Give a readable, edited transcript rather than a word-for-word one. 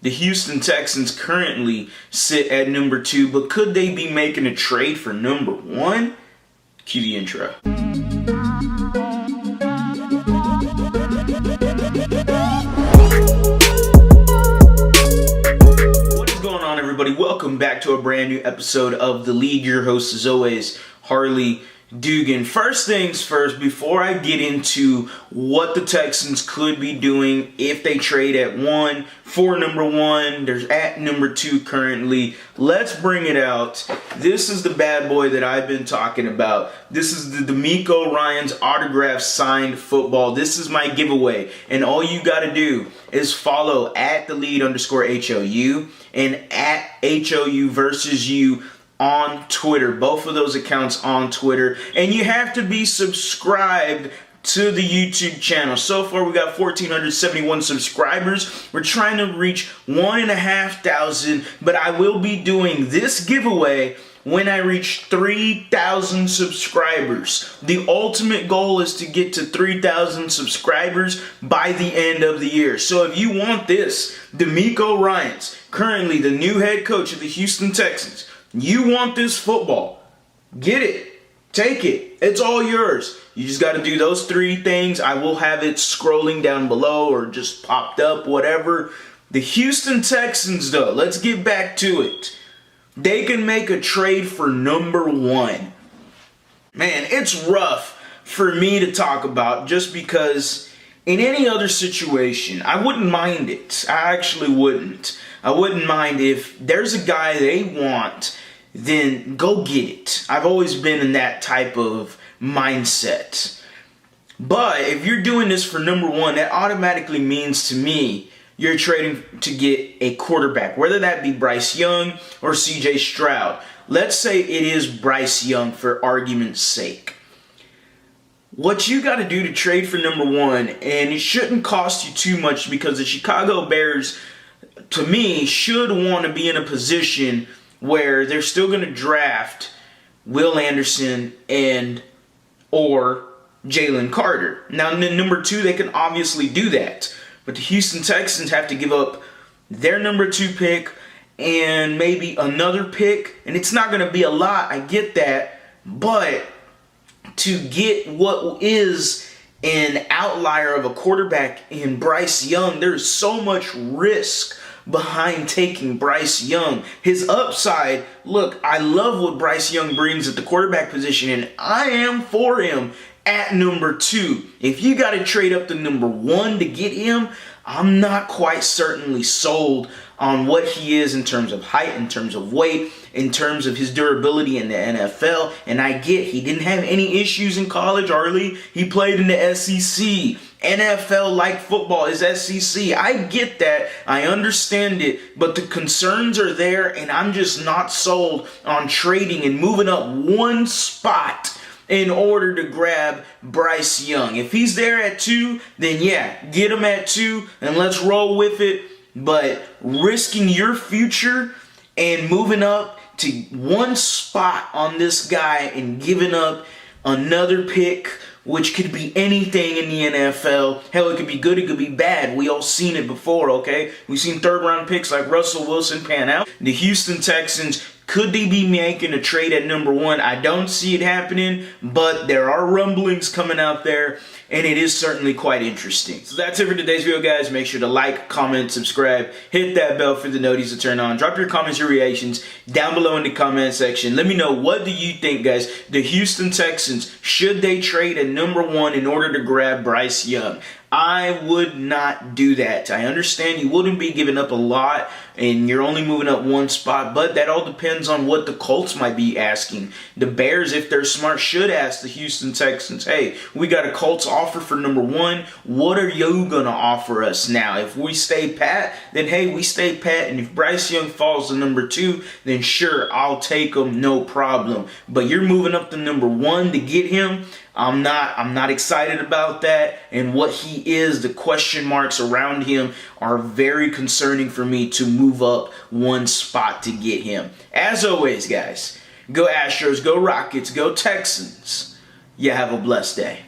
The Houston Texans currently sit at number 2, but could they be making a trade for number 1? Cue the intro. What is going on, everybody? Welcome back to a brand new episode of The Lead. Your host, as always, Harley Dugan. First things first, before I get into what the Texans could be doing if they trade at 1 for number 1, they're at number 2 currently. Let's bring it out. This is the bad boy that I've been talking about. This is the DeMeco Ryans autograph signed football. This is my giveaway, and all you got to do is follow at TheLead_HOU and at HOU versus you on Twitter, both of those accounts on Twitter, and you have to be subscribed to the YouTube channel. So far, we got 1,471 subscribers. We're trying to reach 1,500, but I will be doing this giveaway when I reach 3,000 subscribers. The ultimate goal is to get to 3,000 subscribers by the end of the year. So if you want this, DeMeco Ryans, currently the new head coach of the Houston Texans, you want this football, get it, take it, it's all yours. You just got to do those 3 things. I will have it scrolling down below or just popped up, whatever. The Houston Texans, though, let's get back to it. They can make a trade for number 1. Man, it's rough for me to talk about just because in any other situation, I wouldn't mind it. I actually wouldn't. I wouldn't mind if there's a guy they want, then go get it. I've always been in that type of mindset. But if you're doing this for number 1, that automatically means to me you're trading to get a quarterback, whether that be Bryce Young or CJ Stroud. Let's say it is Bryce Young for argument's sake. What you got to do to trade for number 1, and it shouldn't cost you too much because the Chicago Bears, to me, should want to be in a position where they're still going to draft Will Anderson and or Jalen Carter. Now, in number 2, they can obviously do that. But the Houston Texans have to give up their number 2 pick and maybe another pick. And it's not going to be a lot, I get that. But to get what is an outlier of a quarterback in Bryce Young, there's so much risk behind taking Bryce Young. His upside, look, I love what Bryce Young brings at the quarterback position, and I am for him at number 2. If you got to trade up to number 1 to get him, I'm not quite certainly sold on what he is in terms of height, in terms of weight, in terms of his durability in the NFL. And I get he didn't have any issues in college, Harley. He played in the SEC. NFL, like football, is SEC. I get that. I understand it. But the concerns are there, and I'm just not sold on trading and moving up 1 spot in order to grab Bryce Young. If he's there at 2, then yeah, get him at 2 and let's roll with it. But risking your future and moving up to 1 spot on this guy and giving up another pick, which could be anything in the NFL. Hell, it could be good, it could be bad. We all seen it before, okay? We've seen 3rd round picks like Russell Wilson pan out. The Houston Texans, could they be making a trade at number 1? I don't see it happening, but there are rumblings coming out there, and it is certainly quite interesting. So that's it for today's video, guys. Make sure to like, comment, subscribe, hit that bell for the notice to turn on. Drop your comments, your reactions down below in the comment section. Let me know, what do you think, guys? The Houston Texans, should they trade at number 1 in order to grab Bryce Young? I would not do that. I understand you wouldn't be giving up a lot and you're only moving up 1 spot, but that all depends on what the Colts might be asking. The Bears, if they're smart, should ask the Houston Texans, hey, we got a Colts offer for number 1. What are you going to offer us now? If we stay pat, then hey, we stay pat. And if Bryce Young falls to number 2, then sure, I'll take him, no problem. But you're moving up to number 1 to get him. I'm not excited about that, and what he is, the question marks around him are very concerning for me to move up 1 spot to get him. As always, guys, go Astros, go Rockets, go Texans. You have a blessed day.